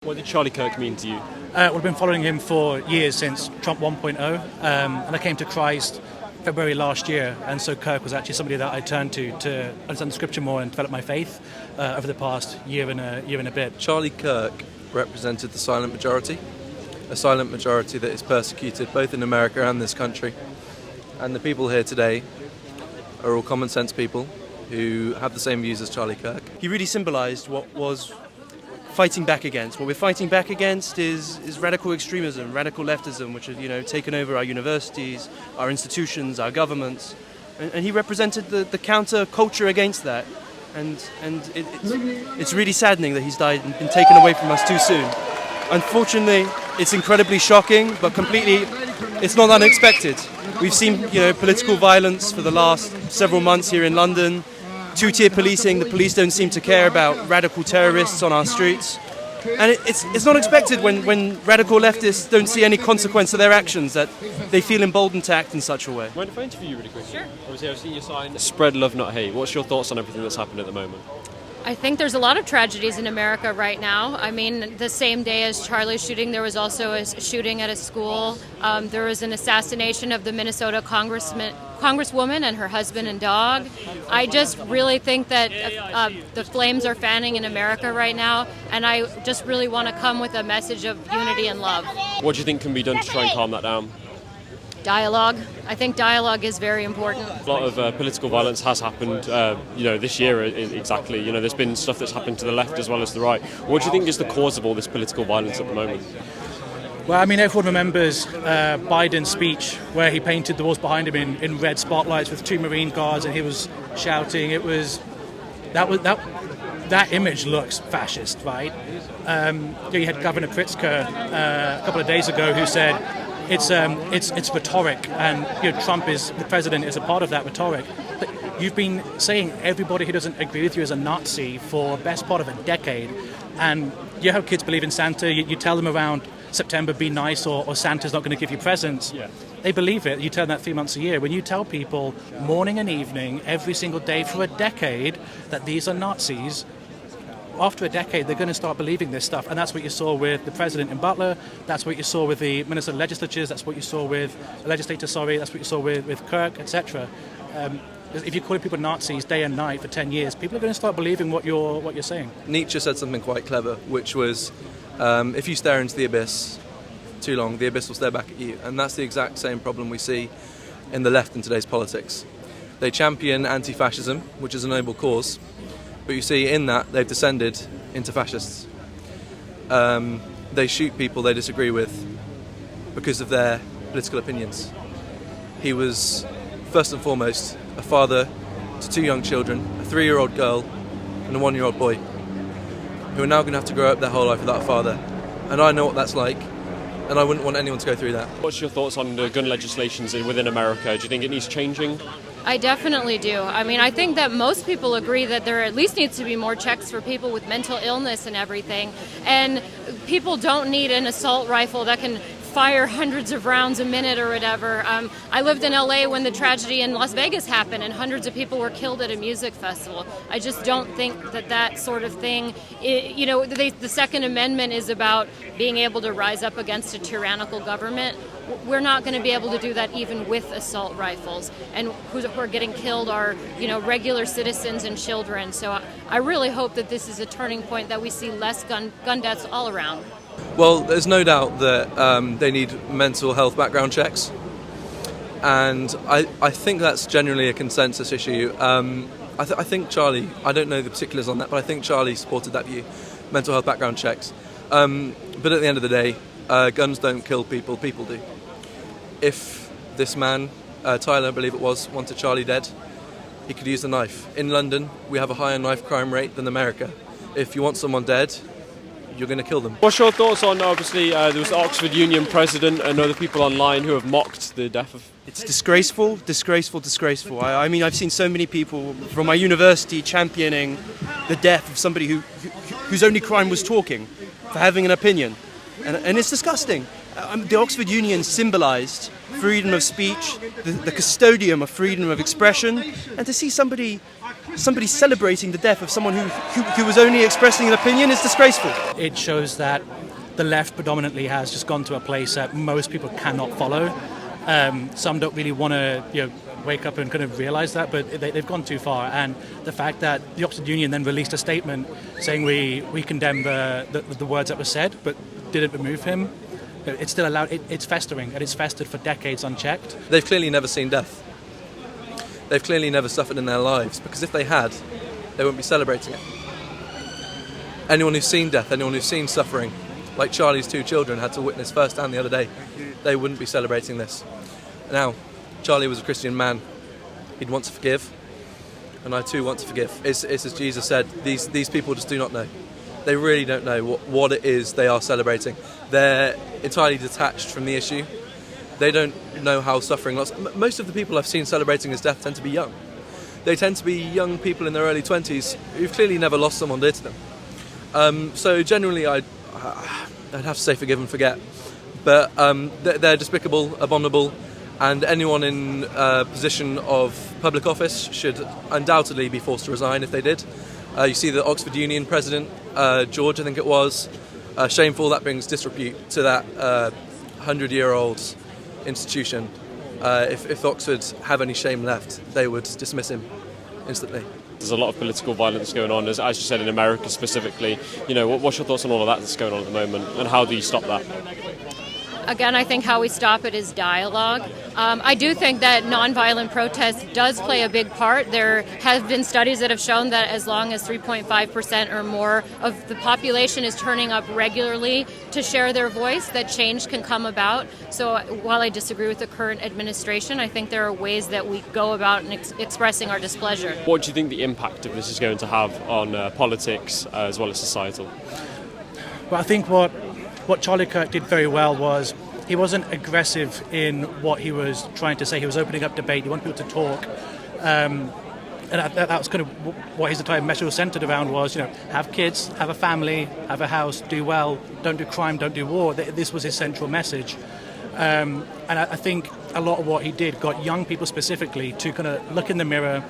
What did Charlie Kirk mean to you? I've been following him for years, since Trump 1.0, and I came to Christ February last year, and so Kirk was actually somebody that I turned to understand the scripture more and develop my faith over the past year and a bit. Charlie Kirk represented the silent majority, a silent majority that is persecuted both in America and this country. And the people here today are all common sense people who have the same views as Charlie Kirk. He really symbolised what was fighting back against. What we're fighting back against is radical extremism, radical leftism, which has taken over our universities, our institutions, our governments, and he represented the counter culture against that. And it's really saddening that he's died and been taken away from us too soon. Unfortunately, it's incredibly shocking, but it's not unexpected. We've seen political violence for the last several months here in London. Two-tier policing, the police don't seem to care about radical terrorists on our streets. And it's not expected when radical leftists don't see any consequence of their actions, that they feel emboldened to act in such a way. Mind if I interview you really quickly? Sure. Obviously, I've seen your sign, spread love, not hate. What's your thoughts on everything that's happened at the moment? I think there's a lot of tragedies in America right now. I mean, the same day as Charlie's shooting, there was also a shooting at a school. There was an assassination of the Minnesota congresswoman and her husband and dog. I just really think that the flames are fanning in America right now, and I just really want to come with a message of unity and love. What do you think can be done to try and calm that down? Dialogue. I think dialogue is very important. A lot of political violence has happened, this year exactly. There's been stuff that's happened to the left as well as the right. What do you think is the cause of all this political violence at the moment? Well, I mean, everyone remembers Biden's speech where he painted the walls behind him in red spotlights with two Marine guards, and he was shouting. That image looks fascist, right? You had Governor Pritzker a couple of days ago who said it's rhetoric, and Trump the president is a part of that rhetoric. But you've been saying everybody who doesn't agree with you is a Nazi for the best part of a decade, and you have kids believe in Santa. You tell them around September, be nice, or Santa's not going to give you presents. Yeah. They believe it. You tell them that 3 months a year. When you tell people morning and evening, every single day for a decade, that these are Nazis, after a decade, they're going to start believing this stuff. And that's what you saw with the president in Butler. That's what you saw with the Minnesota legislatures. That's what you saw with That's what you saw with Kirk, etc. If you're calling people Nazis day and night for 10 years, people are going to start believing what you're saying. Nietzsche said something quite clever, which was, if you stare into the abyss too long, the abyss will stare back at you. And that's the exact same problem we see in the left in today's politics. They champion anti-fascism, which is a noble cause, but you see in that they've descended into fascists. They shoot people they disagree with because of their political opinions. He was, first and foremost, a father to two young children, a 3-year-old girl and a 1-year-old boy, who are now going to have to grow up their whole life without a father. And I know what that's like, and I wouldn't want anyone to go through that. What's your thoughts on the gun legislations within America? Do you think it needs changing? I definitely do. I mean, I think that most people agree that there at least needs to be more checks for people with mental illness and everything. And people don't need an assault rifle that can fire hundreds of rounds a minute or whatever. I lived in LA when the tragedy in Las Vegas happened and hundreds of people were killed at a music festival. I just don't think that sort of thing, the Second Amendment is about being able to rise up against a tyrannical government. We're not going to be able to do that even with assault rifles. And who are getting killed are, regular citizens and children. So I really hope that this is a turning point, that we see less gun deaths all around. Well, there's no doubt that they need mental health background checks, and I think that's generally a consensus issue. I think Charlie, I don't know the particulars on that, but I think Charlie supported that view, mental health background checks. But at the end of the day, guns don't kill people, people do. If this man, Tyler, I believe it was, wanted Charlie dead, he could use the knife. In London, we have a higher knife crime rate than America. If you want someone dead, you're going to kill them. What's your thoughts on, obviously, there was the Oxford Union president and other people online who have mocked the death of... It's disgraceful. I mean, I've seen so many people from my university championing the death of somebody whose only crime was talking, for having an opinion. And it's disgusting. The Oxford Union symbolised freedom of speech, the custodian of freedom of expression, and to see somebody celebrating the death of someone who was only expressing an opinion is disgraceful. It shows that the left predominantly has just gone to a place that most people cannot follow. Some don't really want to wake up and kind of realise that, but they've gone too far. And the fact that the Oxford Union then released a statement saying we condemn the words that were said, but didn't remove him, it's still allowed. It's festering, and it's festered for decades unchecked. They've clearly never seen death. They've clearly never suffered in their lives, because if they had, they wouldn't be celebrating it. Anyone who's seen death, anyone who's seen suffering, like Charlie's 2 children had to witness firsthand the other day, they wouldn't be celebrating this. Now, Charlie was a Christian man. He'd want to forgive, and I too want to forgive. It's as Jesus said, these people just do not know. They really don't know what it is they are celebrating. They're entirely detached from the issue. They don't know how suffering loss. Most of the people I've seen celebrating his death tend to be young. They tend to be young people in their early 20s who've clearly never lost someone dear to them. So generally I'd have to say forgive and forget. But they're despicable, abominable, and anyone in a position of public office should undoubtedly be forced to resign if they did. You see the Oxford Union president, George, I think it was, shameful. That brings disrepute to that 100-year-old institution. If Oxford have any shame left, they would dismiss him instantly. There's a lot of political violence going on, as you said, in America specifically. What's your thoughts on all of that that's going on at the moment, and how do you stop that? Again, I think how we stop it is dialogue. I do think that nonviolent protest does play a big part. There have been studies that have shown that as long as 3.5% or more of the population is turning up regularly to share their voice, that change can come about. So while I disagree with the current administration, I think there are ways that we go about expressing our displeasure. What do you think the impact of this is going to have on politics as well as societal? Well, I think what Charlie Kirk did very well was he wasn't aggressive in what he was trying to say. He was opening up debate. He wanted people to talk. And that was kind of what his entire message was centered around was, have kids, have a family, have a house, do well, don't do crime, don't do war. This was his central message. And I think a lot of what he did got young people specifically to kind of look in the mirror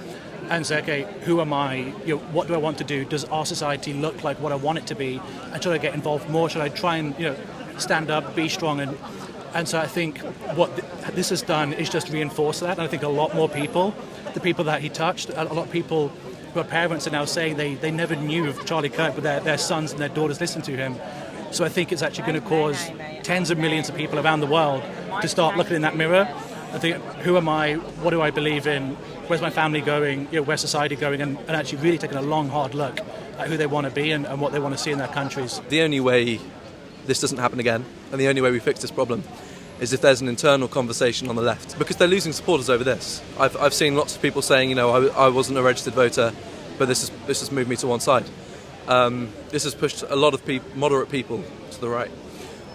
and say, okay, who am I? What do I want to do? Does our society look like what I want it to be? And should I get involved more? Should I try and stand up, be strong? And so I think what this has done is just reinforce that. And I think a lot more people, the people that he touched, a lot of people who are parents are now saying they never knew of Charlie Kirk, but their sons and their daughters listen to him. So I think it's actually going to cause tens of millions of people around the world to start looking in that mirror and think, who am I? What do I believe in? Where's my family going? Where's society going? And actually really taking a long, hard look at who they want to be and what they want to see in their countries. The only way this doesn't happen again, and the only way we fix this problem, is if there's an internal conversation on the left, because they're losing supporters over this. I've seen lots of people saying, I wasn't a registered voter, but this has moved me to one side. This has pushed a lot of moderate people to the right.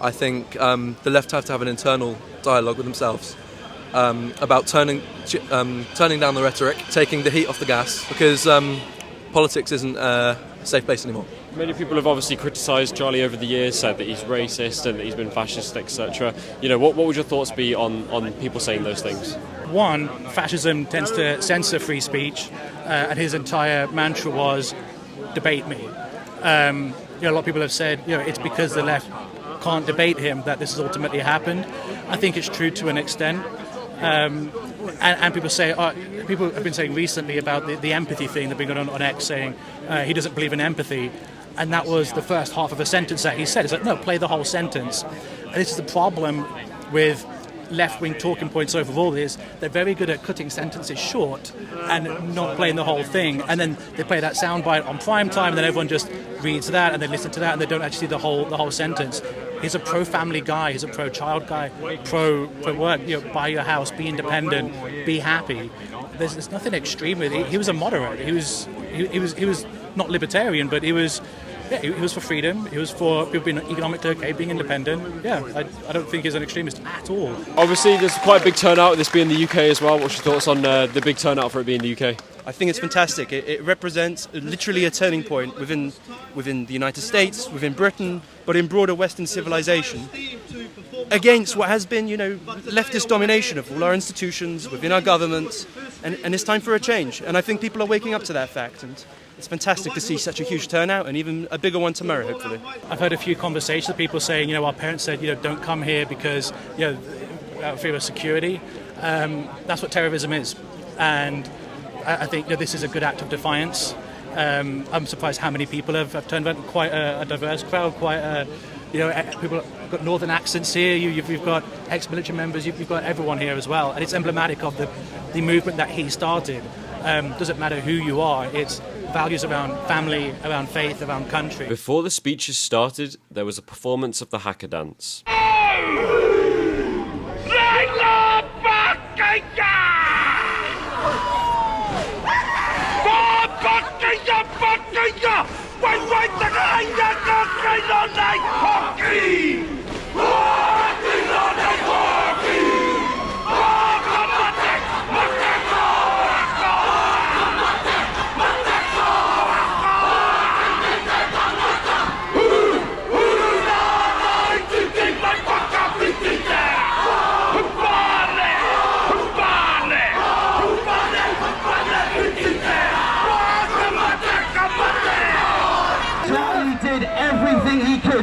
I think the left have to have an internal dialogue with themselves about turning down the rhetoric, taking the heat off the gas, because politics isn't a safe place anymore. Many people have obviously criticised Charlie over the years, said that he's racist and that he's been fascist, etc. What would your thoughts be on people saying those things? One, fascism tends to censor free speech, and his entire mantra was, debate me. A lot of people have said, it's because the left can't debate him that this has ultimately happened. I think it's true to an extent. And people say, people have been saying recently about the empathy thing that's been going on X, saying he doesn't believe in empathy. And that was the first half of a sentence that he said. It's like, no, play the whole sentence. And this is the problem with left-wing talking points overall, is they're very good at cutting sentences short and not playing the whole thing. And then they play that soundbite on prime time, and then everyone just reads that and they listen to that and they don't actually see the whole sentence. He's a pro-family guy. He's a pro-child guy. Pro-work. Buy your house. Be independent. Be happy. There's nothing extreme with it. He was a moderate. He was not libertarian, but he was for freedom. He was for people being economically okay, being independent. Yeah, I don't think he's an extremist at all. Obviously, there's quite a big turnout with this being the UK as well. What's your thoughts on the big turnout for it being the UK? I think it's fantastic. It represents literally a turning point within the United States, within Britain, but in broader Western civilization. against what has been, leftist domination of all our institutions, within our governments, and it's time for a change. And I think people are waking up to that fact, and it's fantastic to see such a huge turnout, and even a bigger one tomorrow, hopefully. I've heard a few conversations of people saying, our parents said, don't come here because, out of fear of security. That's what terrorism is. And I think this is a good act of defiance. I'm surprised how many people have turned out. Quite a diverse crowd, people have got northern accents here, you've got ex-military members, you've got everyone here as well. And it's emblematic of the movement that he started. Doesn't matter who you are, it's values around family, around faith, around country. Before the speeches started, there was a performance of the hacker dance.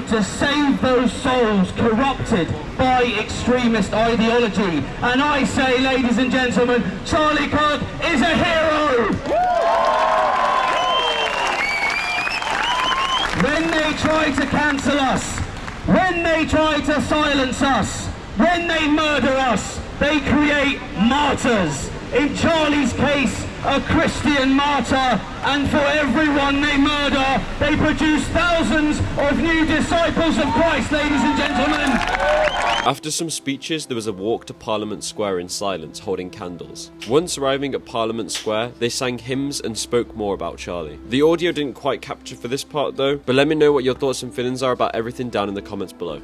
To save those souls corrupted by extremist ideology. And I say, ladies and gentlemen, Charlie Kirk is a hero! When they try to cancel us, when they try to silence us, when they murder us, they create martyrs. In Charlie's case, a Christian martyr, and for everyone they murder, they produce thousands of new disciples of Christ, ladies and gentlemen. After some speeches, there was a walk to Parliament Square in silence, holding candles. Once arriving at Parliament Square, they sang hymns and spoke more about Charlie. The audio didn't quite capture for this part though, but let me know what your thoughts and feelings are about everything down in the comments below.